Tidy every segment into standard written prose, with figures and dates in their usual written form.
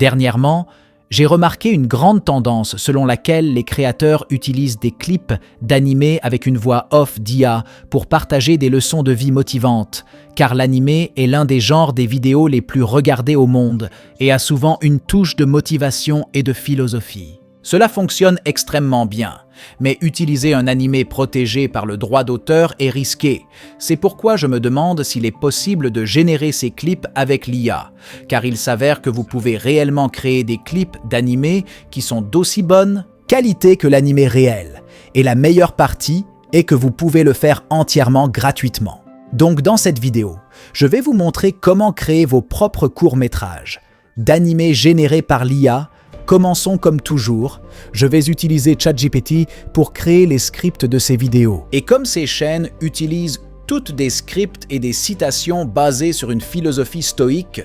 Dernièrement, j'ai remarqué une grande tendance selon laquelle les créateurs utilisent des clips d'animés avec une voix off d'IA pour partager des leçons de vie motivantes, car l'animé est l'un des genres des vidéos les plus regardés au monde et a souvent une touche de motivation et de philosophie. Cela fonctionne extrêmement bien, mais utiliser un animé protégé par le droit d'auteur est risqué. C'est pourquoi je me demande s'il est possible de générer ces clips avec l'IA, car il s'avère que vous pouvez réellement créer des clips d'animés qui sont d'aussi bonne qualité que l'animé réel. Et la meilleure partie est que vous pouvez le faire entièrement gratuitement. Donc dans cette vidéo, je vais vous montrer comment créer vos propres courts-métrages d'animés générés par l'IA. Commençons comme toujours, je vais utiliser ChatGPT pour créer les scripts de ces vidéos. Et comme ces chaînes utilisent toutes des scripts et des citations basées sur une philosophie stoïque,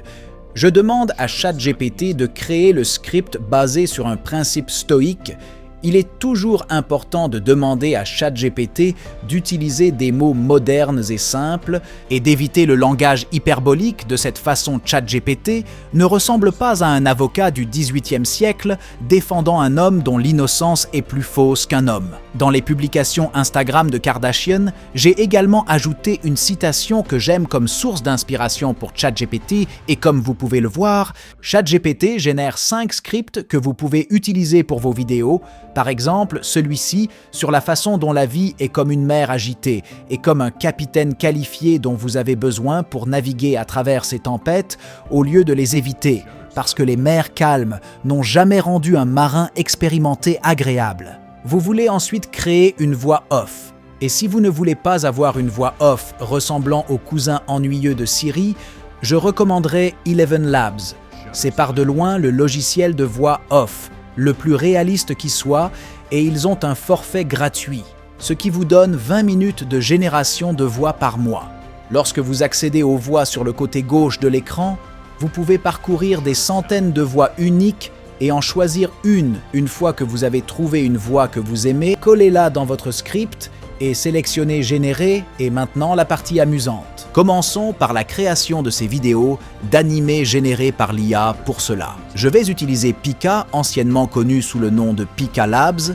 je demande à ChatGPT de créer le script basé sur un principe stoïque. Il est toujours important de demander à ChatGPT d'utiliser des mots modernes et simples et d'éviter le langage hyperbolique. De cette façon, ChatGPT ne ressemble pas à un avocat du XVIIIe siècle défendant un homme dont l'innocence est plus fausse qu'un homme. Dans les publications Instagram de Kardashian, j'ai également ajouté une citation que j'aime comme source d'inspiration pour ChatGPT et comme vous pouvez le voir, ChatGPT génère 5 scripts que vous pouvez utiliser pour vos vidéos. Par exemple, celui-ci sur la façon dont la vie est comme une mer agitée et comme un capitaine qualifié dont vous avez besoin pour naviguer à travers ces tempêtes au lieu de les éviter, parce que les mers calmes n'ont jamais rendu un marin expérimenté agréable. Vous voulez ensuite créer une voix off. Et si vous ne voulez pas avoir une voix off ressemblant au cousin ennuyeux de Siri, je recommanderais Eleven Labs. C'est par de loin le logiciel de voix off le plus réaliste qui soit, et ils ont un forfait gratuit, ce qui vous donne 20 minutes de génération de voix par mois. Lorsque vous accédez aux voix sur le côté gauche de l'écran, vous pouvez parcourir des centaines de voix uniques et en choisir une fois que vous avez trouvé une voix que vous aimez, collez-la dans votre script et sélectionnez Générer, et maintenant la partie amusante. Commençons par la création de ces vidéos d'animés générés par l'IA pour cela. Je vais utiliser Pika, anciennement connu sous le nom de Pika Labs.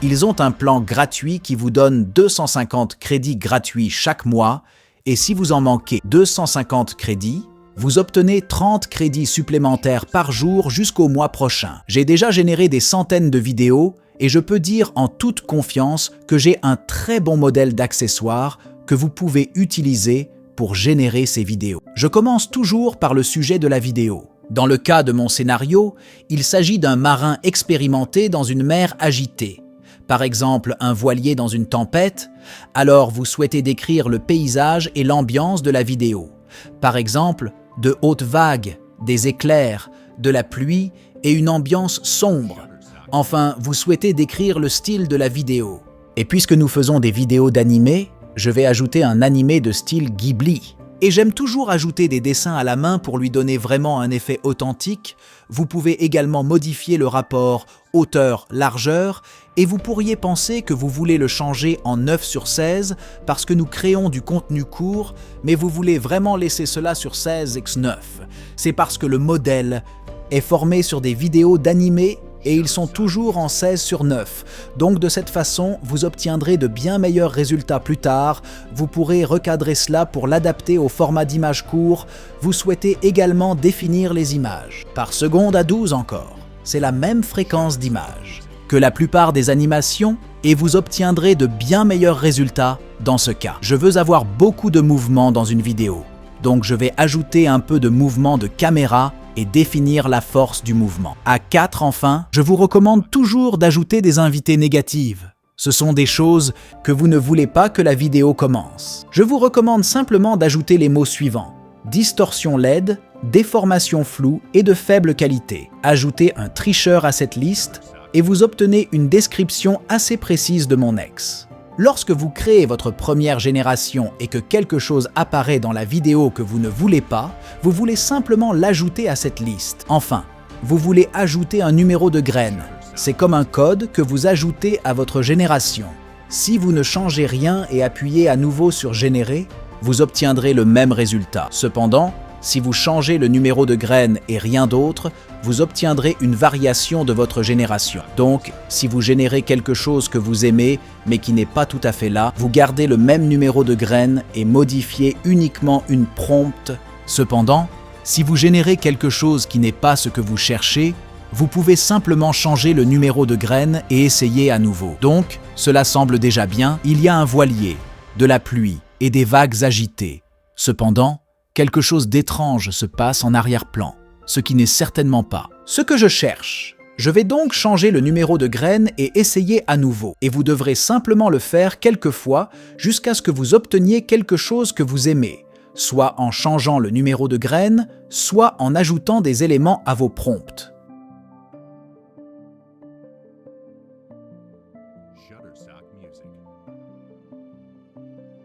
Ils ont un plan gratuit qui vous donne 250 crédits gratuits chaque mois, et si vous en manquez 250 crédits, vous obtenez 30 crédits supplémentaires par jour jusqu'au mois prochain. J'ai déjà généré des centaines de vidéos, et je peux dire en toute confiance que j'ai un très bon modèle d'accessoires que vous pouvez utiliser pour générer ces vidéos. Je commence toujours par le sujet de la vidéo. Dans le cas de mon scénario, il s'agit d'un marin expérimenté dans une mer agitée. Par exemple, un voilier dans une tempête, alors vous souhaitez décrire le paysage et l'ambiance de la vidéo. Par exemple, de hautes vagues, des éclairs, de la pluie et une ambiance sombre. Enfin, vous souhaitez décrire le style de la vidéo. Et puisque nous faisons des vidéos d'animé, je vais ajouter un animé de style Ghibli. Et j'aime toujours ajouter des dessins à la main pour lui donner vraiment un effet authentique. Vous pouvez également modifier le rapport hauteur-largeur et vous pourriez penser que vous voulez le changer en 9:16 parce que nous créons du contenu court, mais vous voulez vraiment laisser cela sur 16:9. C'est parce que le modèle est formé sur des vidéos d'animé et ils sont toujours en 16:9. Donc de cette façon, vous obtiendrez de bien meilleurs résultats plus tard. Vous pourrez recadrer cela pour l'adapter au format d'image court. Vous souhaitez également définir les images. Par seconde à 12 encore. C'est la même fréquence d'image que la plupart des animations et vous obtiendrez de bien meilleurs résultats dans ce cas. Je veux avoir beaucoup de mouvements dans une vidéo. Donc je vais ajouter un peu de mouvement de caméra et définir la force du mouvement. À 4 enfin, je vous recommande toujours d'ajouter des invités négatives. Ce sont des choses que vous ne voulez pas que la vidéo commence. Je vous recommande simplement d'ajouter les mots suivants: distorsion LED, déformation floue et de faible qualité. Ajoutez un tricheur à cette liste et vous obtenez une description assez précise de mon ex. Lorsque vous créez votre première génération et que quelque chose apparaît dans la vidéo que vous ne voulez pas, vous voulez simplement l'ajouter à cette liste. Enfin, vous voulez ajouter un numéro de graine. C'est comme un code que vous ajoutez à votre génération. Si vous ne changez rien et appuyez à nouveau sur Générer, vous obtiendrez le même résultat. Cependant, Si vous changez le numéro de graine et rien d'autre, vous obtiendrez une variation de votre génération. Donc, si vous générez quelque chose que vous aimez, mais qui n'est pas tout à fait là, vous gardez le même numéro de graine et modifiez uniquement une prompt. Cependant, si vous générez quelque chose qui n'est pas ce que vous cherchez, vous pouvez simplement changer le numéro de graine et essayer à nouveau. Donc, cela semble déjà bien, il y a un voilier, de la pluie et des vagues agitées. Cependant, quelque chose d'étrange se passe en arrière-plan, ce qui n'est certainement pas ce que je cherche. Je vais donc changer le numéro de graine et essayer à nouveau, et vous devrez simplement le faire quelques fois jusqu'à ce que vous obteniez quelque chose que vous aimez, soit en changeant le numéro de graine, soit en ajoutant des éléments à vos prompts.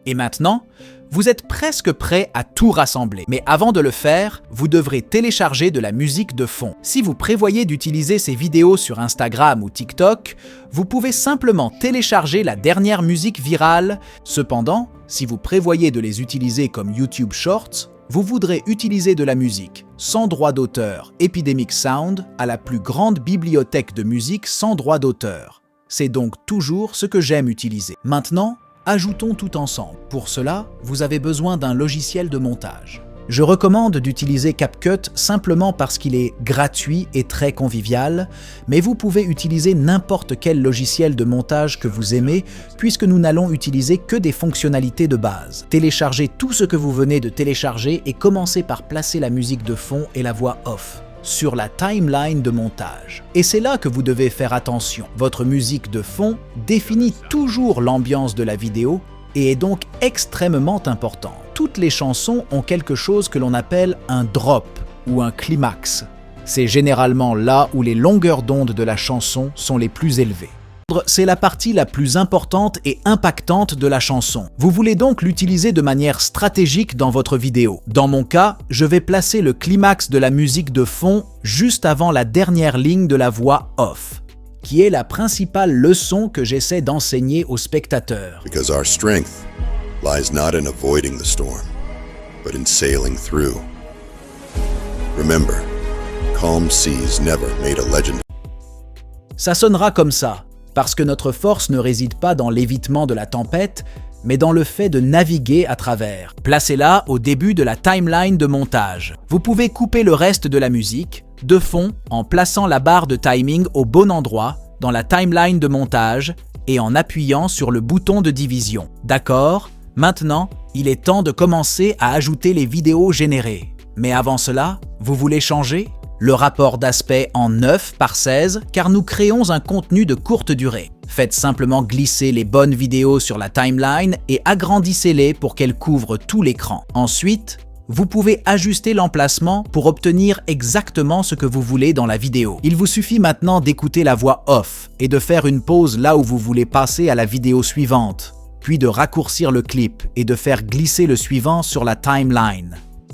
Et maintenant, vous êtes presque prêt à tout rassembler. Mais avant de le faire, vous devrez télécharger de la musique de fond. Si vous prévoyez d'utiliser ces vidéos sur Instagram ou TikTok, vous pouvez simplement télécharger la dernière musique virale. Cependant, si vous prévoyez de les utiliser comme YouTube Shorts, vous voudrez utiliser de la musique sans droit d'auteur Epidemic Sound à la plus grande bibliothèque de musique sans droit d'auteur. C'est donc toujours ce que j'aime utiliser. Maintenant, ajoutons tout ensemble. Pour cela, vous avez besoin d'un logiciel de montage. Je recommande d'utiliser CapCut simplement parce qu'il est gratuit et très convivial, mais vous pouvez utiliser n'importe quel logiciel de montage que vous aimez puisque nous n'allons utiliser que des fonctionnalités de base. Téléchargez tout ce que vous venez de télécharger et commencez par placer la musique de fond et la voix off sur la timeline de montage. Et c'est là que vous devez faire attention. Votre musique de fond définit toujours l'ambiance de la vidéo et est donc extrêmement importante. Toutes les chansons ont quelque chose que l'on appelle un drop ou un climax. C'est généralement là où les longueurs d'onde de la chanson sont les plus élevées. C'est la partie la plus importante et impactante de la chanson. Vous voulez donc l'utiliser de manière stratégique dans votre vidéo. Dans mon cas, je vais placer le climax de la musique de fond juste avant la dernière ligne de la voix off, qui est la principale leçon que j'essaie d'enseigner aux spectateurs. Because our strength lies not in avoiding the storm, but in sailing through. Remember, calm seas never made a legend. Ça sonnera comme ça. Parce que notre force ne réside pas dans l'évitement de la tempête, mais dans le fait de naviguer à travers. Placez-la au début de la timeline de montage. Vous pouvez couper le reste de la musique, de fond, en plaçant la barre de timing au bon endroit, dans la timeline de montage, et en appuyant sur le bouton de division. D'accord? Maintenant, il est temps de commencer à ajouter les vidéos générées. Mais avant cela, vous voulez changer le rapport d'aspect en 9:16 car nous créons un contenu de courte durée. Faites simplement glisser les bonnes vidéos sur la timeline et agrandissez-les pour qu'elles couvrent tout l'écran. Ensuite, vous pouvez ajuster l'emplacement pour obtenir exactement ce que vous voulez dans la vidéo. Il vous suffit maintenant d'écouter la voix off et de faire une pause là où vous voulez passer à la vidéo suivante, puis de raccourcir le clip et de faire glisser le suivant sur la timeline.